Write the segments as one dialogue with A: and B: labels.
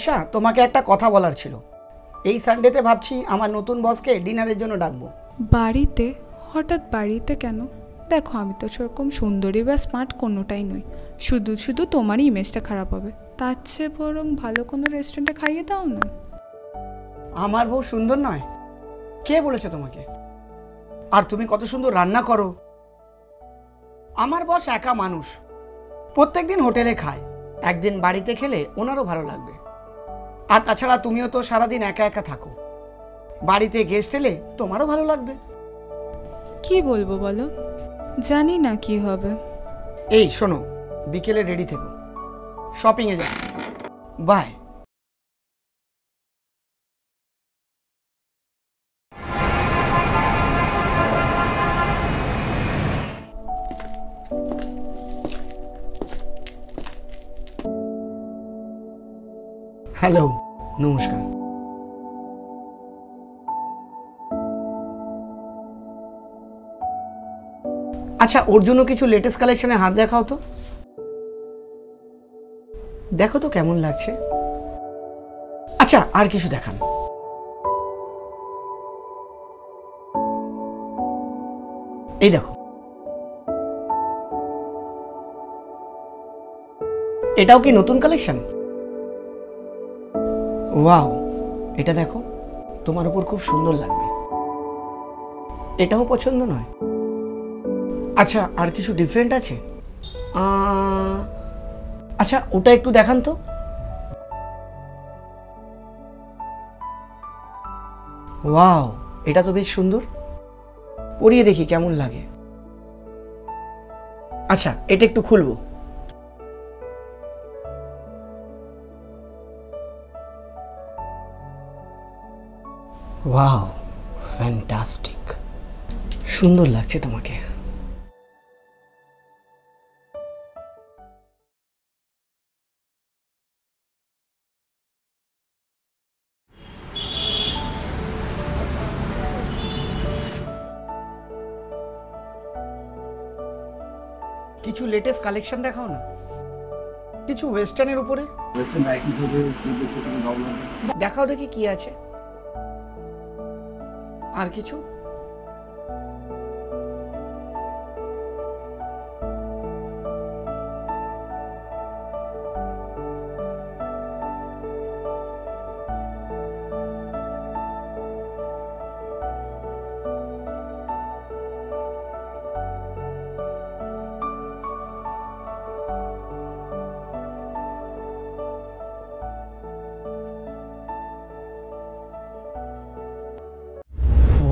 A: তৃষা, তোমাকে একটা কথা বলার ছিল। এই সানডেতে ভাবছি আমার নতুন বসকে ডিনারের জন্য ডাকবো।
B: বাড়িতে? হঠাৎ বাড়িতে কেন? দেখো, আমি তো সেরকম সুন্দরী বা স্মার্ট কোনোটাই নই। শুধু শুধু তোমারই ইমেজটা খারাপ হবে। তার চেয়ে বরং ভালো কোনো রেস্টুরেন্টে খাইয়ে দাও না।
A: আমার বউ সুন্দর নয়? কে বলেছে তোমাকে? আর তুমি কত সুন্দর রান্না করো। আমার বস একা মানুষ, প্রত্যেকদিন হোটেলে খায়, একদিন বাড়িতে খেলে ওনারও ভালো লাগবে। আর তাছাড়া তুমিও তো সারাদিন একা একা থাকো, বাড়িতে গেস্ট এলে তোমারও ভালো লাগবে।
B: কি বলবো বলো, জানি না কি হবে।
A: এই শোনো, বিকেলে রেডি থেকো, শপিংয়ে যাও। বাই। হ্যালো, নমস্কার। আচ্ছা, ওর জন্য কিছু লেটেস্ট কালেকশনে হার দেখাও তো। দেখো তো কেমন লাগছে। আচ্ছা, আর কিছু দেখান। এই দেখো, এটাও কি নতুন কালেকশন? ওয়াও, এটা দেখো, তোমার উপর খুব সুন্দর লাগবে। এটাও পছন্দ নয়? আচ্ছা, আর কিছু ডিফারেন্ট আছে? আচ্ছা, ওটা একটু দেখান তো। ওয়াও, এটা তো বেশ সুন্দর, পরিয়ে দেখি কেমন লাগে। আচ্ছা, এটা একটু খুলবো। ওয়াও, ফ্যান্টাস্টিক, সুন্দর লাগছে তোমাকে। কিছু লেটেস্ট কালেকশন দেখাও না, কিছু ওয়েস্টার্নের উপরে দেখাও দেখি কি আছে। আর কিছু?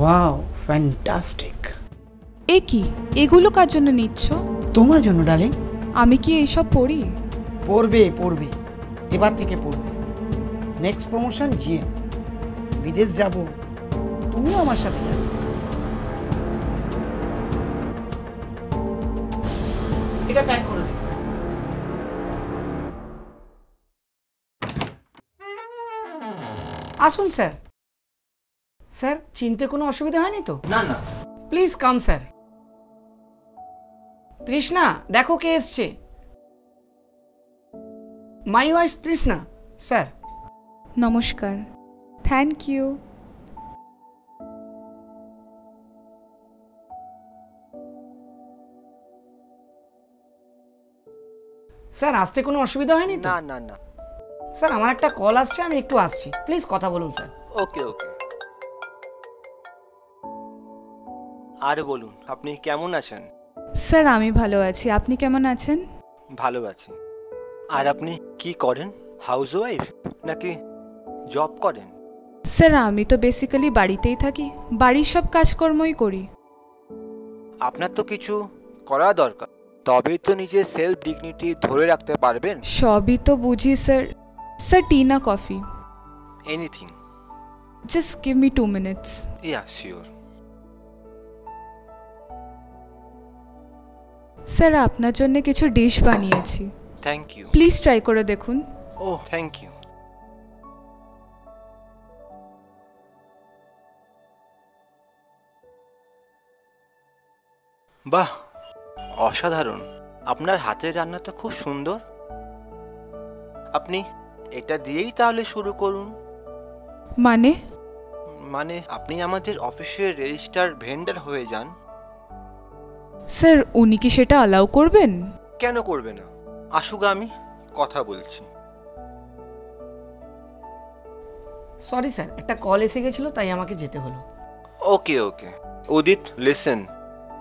A: Wow, fantastic.
B: এ কি, এগুলো কার জন্য নিচ্ছ?
A: তোমার জন্য ডার্লিং।
B: আমি কি এইসব পড়ি?
A: পড়বে পড়বে, এবার থেকে পড়বে। নেক্সট প্রমোশন জিএম, বিদেশ যাব, তুমিও আমার সাথে যাবে। এটা প্যাক করে দে। আসুন স্যার। স্যার, চিনতে কোনো অসুবিধা হয়নি তো?
C: না না,
A: প্লিজ কাম স্যার। তৃষ্ণা, দেখো কে এসছে। My wife Trishna. স্যার।
B: নমস্কার। Thank you.
A: স্যার, আসতে কোনো অসুবিধা হয়নি তো?
C: না না না।
A: স্যার, আমার একটা কল আসছে, আমি একটু আসছি, প্লিজ কথা বলুন স্যার।
C: ওকে ওকে। আর বলুন, আপনি কেমন আছেন?
B: স্যার, আমি ভালো আছি, আপনি কেমন আছেন?
C: ভালো আছি। আর আপনি কি করেন? হাউসওয়াইফ নাকি জব করেন?
B: স্যার, আমি তো বেসিক্যালি বাড়িতেই থাকি, বাড়ির সব কাজকর্মই করি।
C: আপনার তো কিছু করা দরকার, তবেই তো নিজের সেলফ ডিগনিটি ধরে রাখতে পারবেন।
B: সবই তো বুঝি স্যার। স্যার, টি না coffee?
C: Anything.
B: Just give me 2 minutes।
C: Yeah sure.
B: Sir, আপনার জন্য কিছু ডিশ বানিয়েছি,
C: থ্যাংক ইউ।
B: প্লিজ ট্রাই করে দেখুন।
C: ও থ্যাংক ইউ। বাহ, অসাধারণ। আপনার হাতের রান্না তো খুব সুন্দর। আপনি এটা দিয়েই তাহলে শুরু করুন।
B: মানে?
C: মানে আপনি আমাদের অফিসের রেজিস্টার ভেন্ডার হয়ে যান।
B: স্যার উনি কি সেটা অ্যালাউ করবেন?
C: কেন করবে না? আসুক, আমি কথা বলছি।
A: সরি স্যার, একটা কল এসে গেছিল তাই আমাকে যেতে হলো।
C: ওকে ওকে উদিত, লিসেন,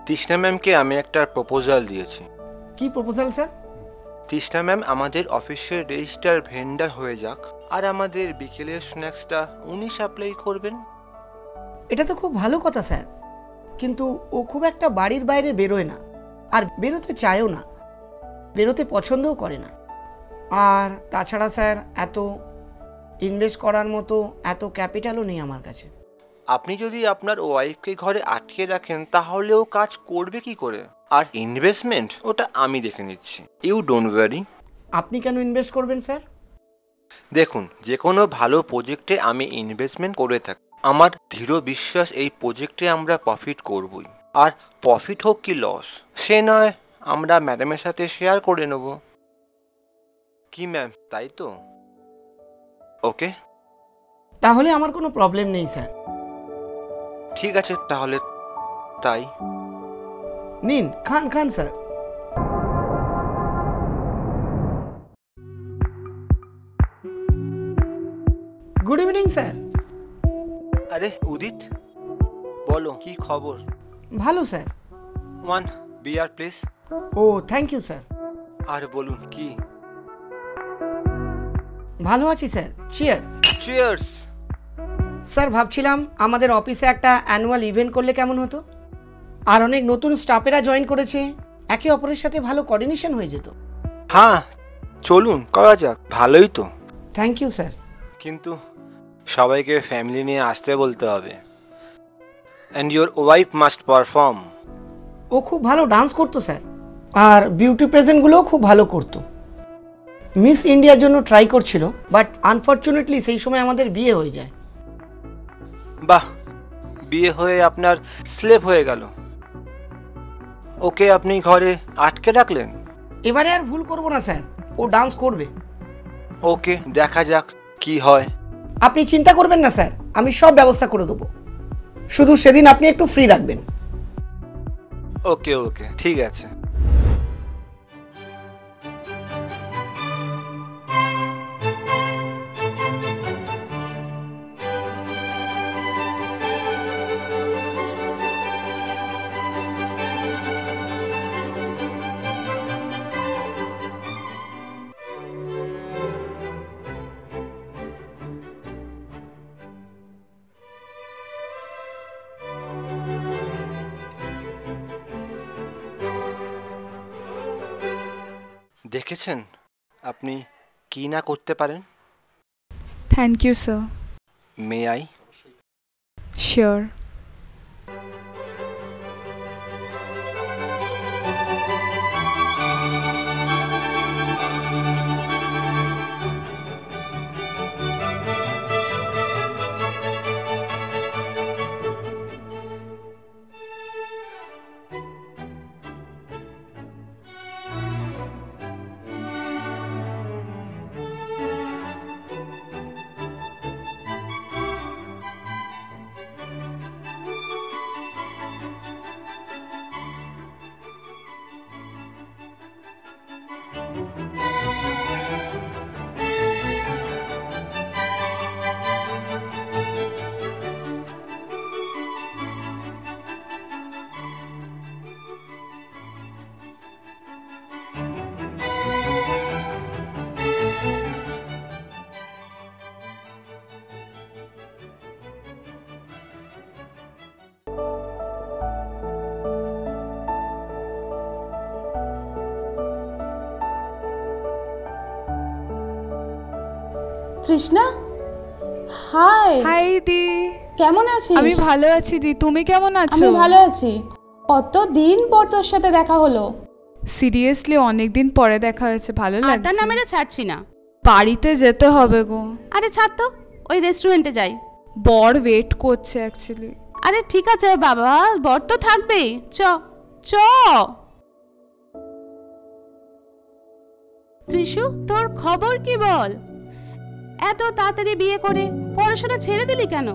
C: তৃষ্ণা ম্যামকে আমি একটা প্রপোজাল দিয়েছি।
A: কি প্রপোজাল স্যার?
C: তৃষ্ণা ম্যাম আমাদের অফিসের রেজিস্টার ভেন্ডার হয়ে যাক, আর আমাদের বিকেলের স্ন্যাক্সটা উনি সাপ্লাই করবেন।
A: এটা তো খুব ভালো কথা স্যার, কিন্তু ও খুব একটা বাড়ির বাইরে বেরোয় না, আর বেরোতে চায়ও না, বেরোতে পছন্দও করে না। আর তাছাড়া স্যার এত ইনভেস্ট করার মতো এত ক্যাপিটালও নেই আমার কাছে।
C: আপনি যদি আপনার ওয়াইফকে ঘরে আটকে রাখেন তাহলে ও কাজ করবে কি করে? আর ইনভেস্টমেন্ট ওটা আমি দেখে নিচ্ছি, ইউ ডোন্ট ওয়ারি।
A: আপনি কেন ইনভেস্ট করবেন স্যার?
C: দেখুন, যে কোনো ভালো প্রজেক্টে আমি ইনভেস্টমেন্ট করে থাকি। আমার দৃঢ় বিশ্বাস এই প্রজেক্টে আমরা প্রফিট করবই, আর প্রফিট হোক কি লস সে নয় আমরা ম্যাডামের সাথে শেয়ার করে নেব। কি ম্যাম, তাই তো? ওকে,
A: তাহলে আমার কোনো প্রবলেম নেই স্যার।
C: ঠিক আছে তাহলে তাই।
A: নিন, খান খান স্যার। Good evening sir.
C: আরে উদিত, বলো কি খবর?
A: ভালো স্যার।
C: One beer please.
A: ও থ্যাংক ইউ স্যার।
C: আর বলুন কি?
A: ভালো আছি স্যার, চিয়ার্স।
C: চিয়ার্স।
A: স্যার ভাবছিলাম আমাদের অফিসে একটা অ্যানুয়াল ইভেন্ট করলে কেমন হতো, আর অনেক নতুন স্টাফেরা জয়েন করেছে, একে অপরের সাথে ভালো কোঅর্ডিনেশন হয়ে যেত।
C: হ্যাঁ চলুন, করা যাক, ভালোই তো।
A: Thank you sir.
C: কিন্তু সবাইকে ফ্যামিলি নিয়ে আসতে বলতে হবে, and your wife must perform.
A: ও খুব ভালো ডান্স করতো স্যার, আর বিউটি প্রেজেন্টগুলোও খুব ভালো করতো। মিস ইন্ডিয়ার জন্য ট্রাই করছিল, বাট আনফর্চুনেটলি সেই সময় আমাদের বিয়ে হয়ে যায়।
C: বাহ, বিয়ে হয়ে আপনার স্লেভ হয়ে গেল। ওকে আপনি ঘরে আটকে রাখলেন?
A: এবারে আর ভুল করবো না স্যার, ও ডান্স করবে।
C: ওকে, দেখা যাক কি হয়।
A: আপনি চিন্তা করবেন না স্যার, আমি সব ব্যবস্থা করে দেবো, শুধু সেদিন আপনি একটু ফ্রি রাখবেন।
C: ওকে ওকে, ঠিক আছে। দেখেছেন আপনি কি না করতে পারেন?
B: Thank you sir.
C: May I?
B: Sure.
D: Trishna, hi.
B: Hi দি,
D: কেমন আছিস?
B: আমি ভালো আছি দি, তুমি কেমন আছো?
D: আমি ভালো আছি। কতদিন পর তোর সাথে দেখা হলো।
B: সিরিয়াসলি অনেকদিন পরে দেখা হয়েছে, ভালো
D: আড্ডা
B: লাগছে।
D: না মেরে ছাড়ছি না।
B: বাড়িতে যেতে হবে গো।
D: আরে ছাড় তো, ওই রেস্টুরেন্টে যাই।
B: বর ওয়েট করছে অ্যাকচুয়ালি।
D: আরে ঠিক আছে বাবা, বর তো থাকবেই, চ চ। ত্রিশু, তোর খবর কি বল? এত তাড়াতাড়ি বিয়ে করে পড়াশোনা ছেড়ে দিলি কেন?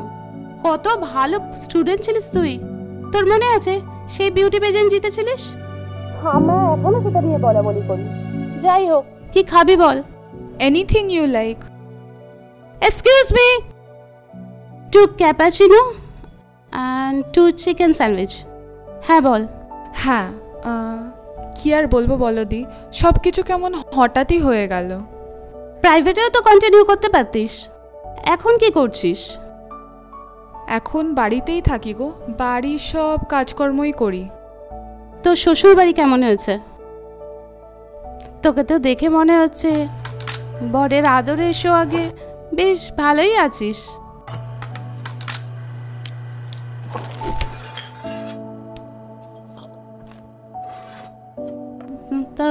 D: কত ভালো স্টুডেন্ট ছিলিস তুই। তোর মনে আছে সেই বিউটি পেজেন্ট জিতেছিলিস? আমরা এখনো সেটা নিয়ে বলাবলি করি। যাই হোক, কি খাবি বল?
B: Anything you like.
D: Excuse me, 2 cappuccino and 2 chicken sandwich. হ্যাঁ বল।
B: হ্যাঁ, কি আর বলবো বলো দি, সব কিছু কেমন হঠাৎই হয়ে গেল।
D: প্রাইভেটেও তো কন্টিনিউ করতে পারতিস। এখন কি করছিস?
B: এখন বাড়িতেই থাকি গো, বাড়ির সব কাজকর্মই করি।
D: তোর শ্বশুর বাড়ি কেমন হয়েছে? তোকে তো দেখে মনে হচ্ছে বরের আদরের সোহাগে বেশ ভালোই আছিস। তা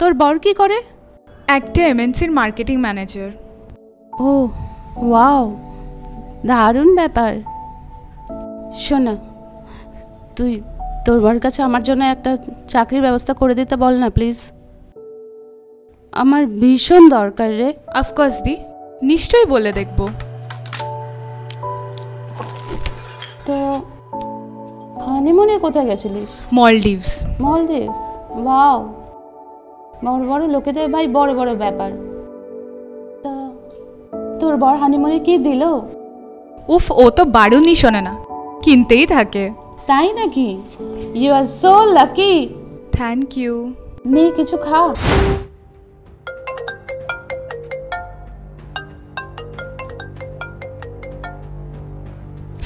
D: তোর বর কি করে?
B: একটা এমএনসির মার্কেটিং ম্যানেজার।
D: ও ওয়াও, দারুণ ব্যাপার। শোনা, তুই তোর বর কাছে আমার জন্য একটা চাকরির ব্যবস্থা করে দিতে বল না প্লিজ। আমার ভীষণ দরকার রে।
B: অফকোর্স দি, নিশ্চয়ই বলে দেখব।
D: তো হানিমুনে কোথায় গেছিলিস?
B: মলডিভস।
D: মলদ্বীপস, ওয়াও, বড় বড় লোকেদের ভাই বড় বড় ব্যাপার। তা তোর বর হানিমুনে কি দিল?
B: উফ, ও তো বারুনই শোনে না, কিনতেই থাকে।
D: তাই নাকি? You are so lucky.
B: Thank you.
D: নে কিছু খা।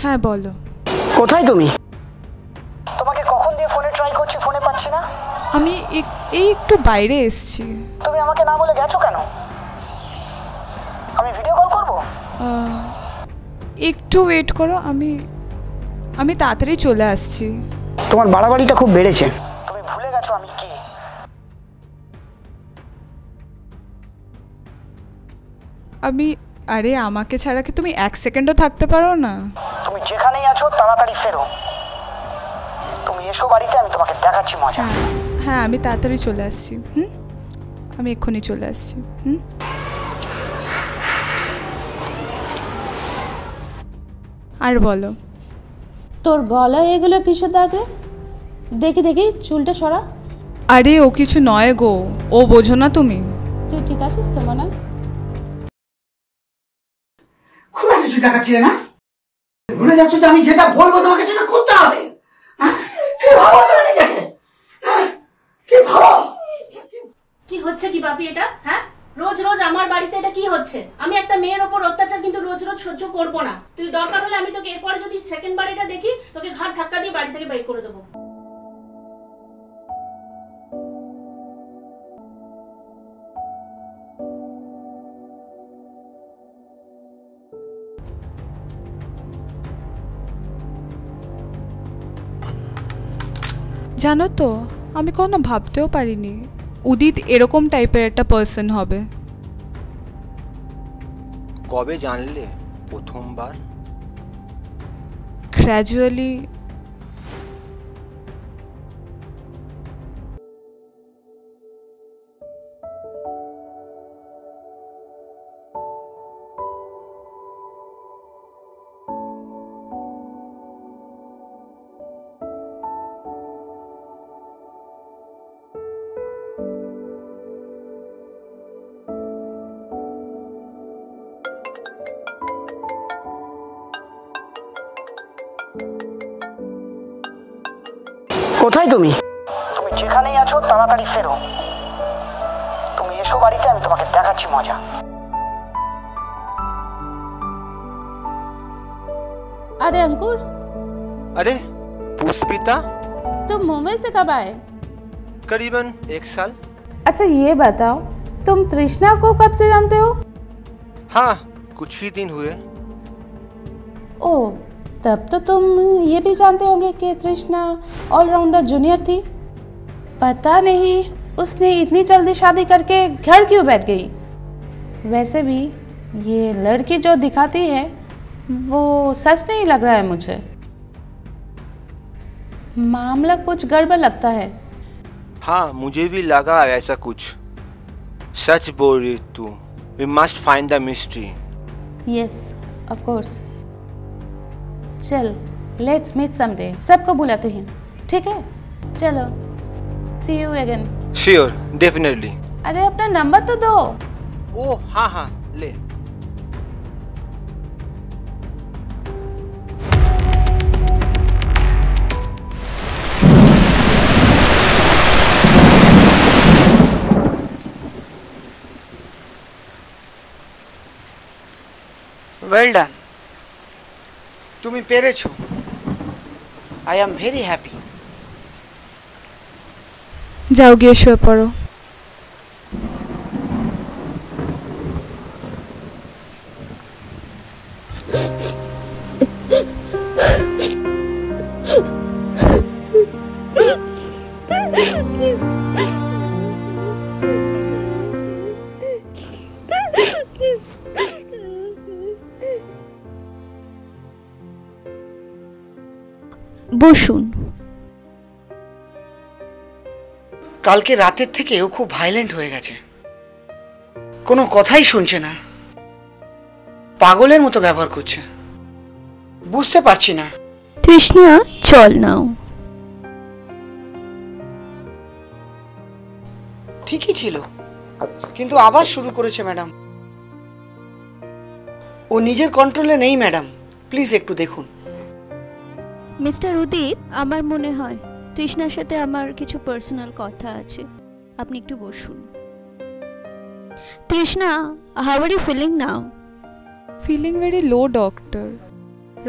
B: হ্যাঁ বলো।
A: কোথায় তুমি? তোমাকে কখন দিয়ে ফোনে ট্রাই করছি, ফোনে পাচ্ছি না।
B: আমি এই একটু বাইরে এসেছি।
A: তুমি আমাকে না বলে গেছো কেন? আমি ভিডিও কল করব?
B: একটু ওয়েট করো, আমি তাড়াতাড়ি চলে আসছি।
A: তোমার বাড়াবাড়িটা খুব বেড়েছে। তুমি ভুলে গেছো আমি কে।
B: আরে আমাকে ছাড়া কি তুমি 1 সেকেন্ডও থাকতে পারো না?
A: তুমি যেখানেই আছো তাড়াতাড়ি ফেরো। তুমি এসো বাড়িতে, আমি তোমাকে দেখাচ্ছি মজা।
B: হ্যাঁ, আমি তাড়াতাড়ি চলে আসছি। আমি এক্ষুনি চলে আসছি। আর বলো।
D: তোর গলায় এগুলো কিসের দাগ রে? দেখি দেখি, চুলটা সরা।
B: আরে ও কিছু নয় গো, ও বোঝো না তুমি।
D: তুই ঠিক আছিস তো মনে?
A: খুব কিছু দেখাচ্ছিলে না? ভুলে যাচ্ছ যে আমি যেটা বলবো তোমাকে সেটা করতে হবে। কি ভাবো তুমি নিজেকে? কি ভাবো?
E: কি হচ্ছে কি বাপি এটা? হ্যাঁ, রোজ রোজ আমার বাড়িতে এটা কি হচ্ছে? আমি একটা মেয়ের ওপর অত্যাচার কিন্তু রোজ রোজ সহ্য করব না। তুই দরকার হলে আমি তোকে এরপরে যদি সেকেন্ড বার এটা দেখি, তোকে ঘাট ধাক্কা দিয়ে বাড়ি থেকে বের করে দেবো।
B: জানো তো, আমি কখনো ভাবতেও পারিনি উদিত এরকম টাইপের একটা পার্সন হবে।
C: কবে জানলে প্রথমবার?
B: গ্র্যাজুয়ালি।
A: কোথায় তুমি? তুমি যেখানেই আছো তাড়াতাড়ি ফেরো। তুমি এসো বাড়িতে, আমি তোমাকে দেখাচ্ছি মজা।
D: अरे अंकुर,
C: अरे पुष्पिता,
D: तुम मुंबई से कब आए?
C: करीबन 1 साल।
D: अच्छा ये बताओ, तुम तृष्णा को कब से जानते हो?
C: हाँ, कुछ ही दिन हुए।
D: ओह, तब तो तुम ये भी जानते होंगे कि तृष्णा ऑलराउंडर जूनियर थी। पता नहीं उसने इतनी जल्दी शादी करके घर क्यों बैठ गई। वैसे भी ये लड़की जो दिखाती है वो सच नहीं लग रहा है मुझे। मामला कुछ गड़बड़ लगता है।
C: हाँ, मुझे भी लगा ऐसा कुछ। सच बोल रही तू। We must find the mystery.
D: Yes, of course. चल, let's meet someday. सबको बुलाते हैं, ठीक है? चलो, see you again.
C: Sure, definitely.
D: अरे अपना नंबर तो दो।
C: ओ हाँ हाँ, ले।
A: ওয়েল ডান, তুমি পেরেছো। I am very happy.
B: যাও গিয়ে শুয়ে পড়ো।
F: বসুন।
A: কালকে রাতের থেকে ও খুব ভাইলেন্ট হয়ে গেছে, কোনো কথাই শুনছে না, পাগলের মতো ব্যবহার করছে, বুঝতে পারছি না।
F: তৃষ্ণা, চল নাও।
A: ঠিকই ছিল, কিন্তু আবার শুরু করেছে ম্যাডাম। ও নিজের কন্ট্রোলে নেই ম্যাডাম, প্লিজ একটু দেখুন।
F: মিস্টার উদিত, আমার মনে হয় তৃষ্ণার সাথে আমার কিছু পার্সোনাল কথা আছে, আপনি একটু বসুন। Trishna, how are you feeling now?
B: Feeling very low doctor.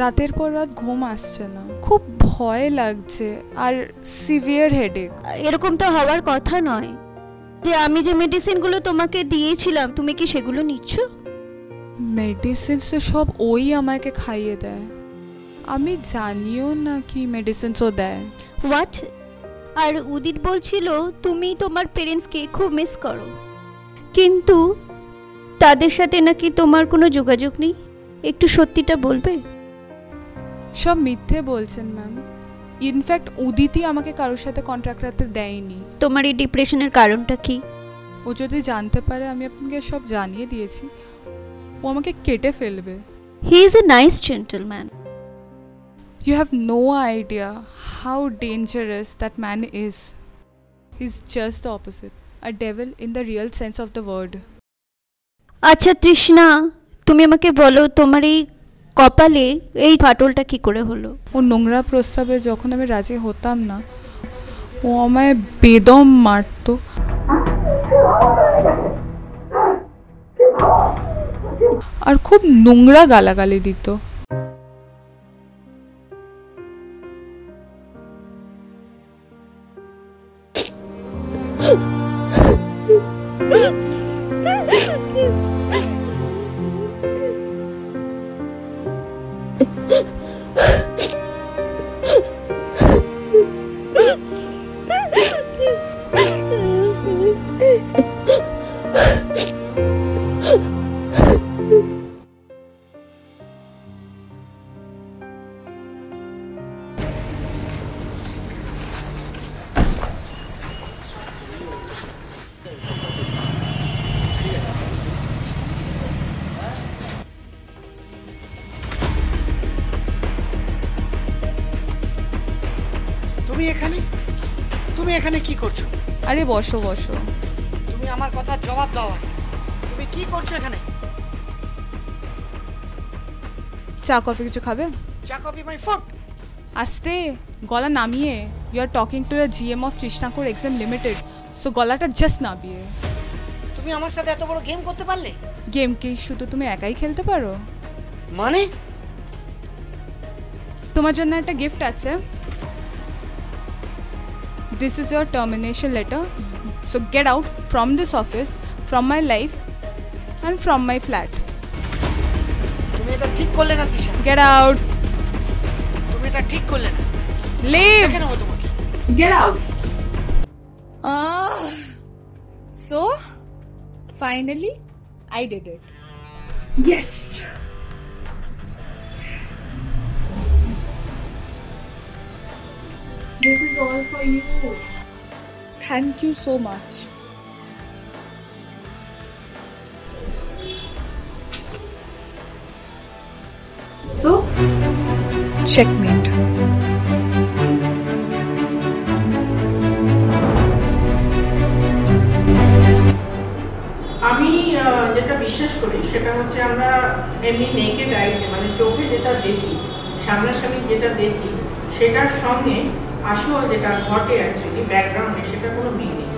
B: রাতের পর রাত ঘুম আসছে না, খুব ভয় লাগছে আর সিভিয়ার হেডেক।
F: এরকম তো হওয়ার কথা নয়। যে আমি যে মেডিসিনগুলো তোমাকে দিয়েছিলাম, তুমি কি সেগুলো নিচ্ছ?
B: মেডিসিনস তো সব ওই আমাকে খাইয়ে দেয়, আমি জানিও না কি মেডিসিনসও দেয়।
F: হোয়াট? আর উদিত বলছিল তুমি তোমার পেরেন্টসকে খুব মিস করো, কিন্তু তাদের সাথে নাকি তোমার কোনো যোগাযোগ নেই। একটু সত্যিটা বলবে?
B: সব মিথ্যে বলছেন ম্যাম। ইনফ্যাক্ট উদিতই আমাকে কারোর সাথে কন্ট্রাক্ট রাখতে দেয়নি।
F: তোমার এই ডিপ্রেশনের কারণটা কি?
B: ও যদি জানতে পারে আমি আপনাকে সব জানিয়ে দিয়েছি, ও আমাকে কেটে ফেলবে।
F: He is a nice gentleman.
B: You have no idea how dangerous that man is. He's just the opposite. A devil in the real sense of the word.
F: আচ্ছা তৃষ্ণা, তুমি আমাকে বলো তোমার এই কপালে এই ফাটলটা কি করে হলো?
B: ও নোংরা প্রস্তাবে যখন আমি রাজি হতাম না, ও আমায় বেদম মারতো, আর খুব নোংরা গালাগালি দিত।
A: তুমি এখানে কি করছো?
B: আরে বসো বসো।
A: তুমি আমার কথার জবাব দাও। তুমি কি করছো এখানে?
B: চা কফি কিছু খাবে?
A: চা কফি মাই ফুড।
B: আস্তে, গলা নামিয়ে। You are talking to the GM of তৃষ্ণাকোর এক্সাম লিমিটেড, সো গলাটা জাস্ট নামিয়ে।
A: তুমি আমার সাথে এত বড় গেম করতে পারলে?
B: গেম কি শুধু তুমি একাই খেলতে পারো?
A: মানে?
B: তোমার জন্য একটা গিফট আছে। This is your termination letter. So get out from this office, from my life, and from my flat.
A: তুমি এটা ঠিক করলে না তিশা।
B: Get out.
A: তুমি এটা ঠিক করলে না।
B: Leave.
A: কেন হতো তোমাকে?
B: Get out.
G: So, finally, I did it.
B: Yes.
G: This is all for you. Thank you so much. So, checkmate.
H: আমি যেটা বিশ্বাস করি সেটা হচ্ছে আমরা এমনি নেকেড আইতে মানে চোখে যেটা দেখি, সামনাসামনি যেটা দেখি, সেটার সঙ্গে আসল যেটা ঘটে অ্যাকচুয়ালি ব্যাকগ্রাউন্ডে সেটা কোনো মিল নেই।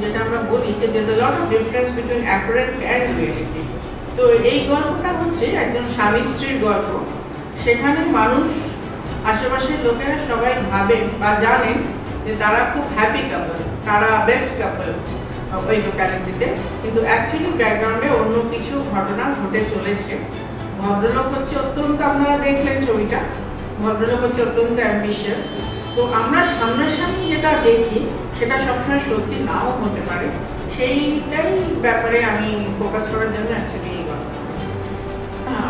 H: যেটা আমরা বলি যে there is a lot of difference between apparent and reality. তো এই গল্পটা হচ্ছে একজন স্বামী স্ত্রীর গল্প। সেখানে মানুষ, আশেপাশের লোকেরা সবাই ভাবেন বা জানেন যে তারা খুব হ্যাপি কাপল, তারা বেস্ট কাপল ওই লোকালিটিতে, কিন্তু অ্যাকচুয়ালি ব্যাকগ্রাউন্ডে অন্য কিছু ঘটনা ঘটে চলেছে। ভদ্রলোক হচ্ছে অত্যন্ত, আপনারা দেখলেন ছবিটা, ভদ্রলোক হচ্ছে অত্যন্ত অ্যাম্বিশিয়াস। তো আমরা সামনাসামনি যেটা দেখি সেটা সবসময় সত্যি নাও হতে পারে, সেইটাই ব্যাপারে আমি ফোকাস করার জন্য অ্যাকচুয়ালি এই গল্প।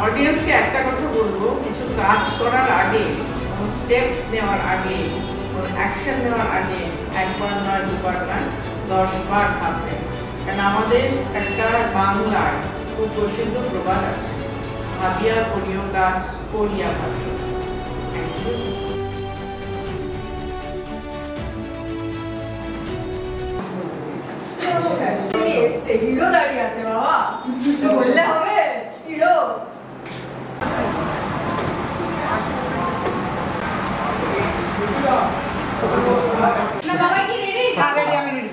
H: অডিয়েন্সকে একটা কথা বলবো, কিছু কাজ করার আগে, কোনো স্টেপ নেওয়ার আগে, কোনো অ্যাকশন নেওয়ার আগে একবার নয়, দুবার নয়, 10 বার ভাববেন। কারণ আমাদের একটা বাংলায় খুব প্রসিদ্ধ প্রবাদ আছে, ভাবিয়া করিও কাজ, করিয়া ভাবিও।
I: হিরো দাঁড়িয়ে আছে বাবা, বললে হবে হিরো।
A: আমি রেডি।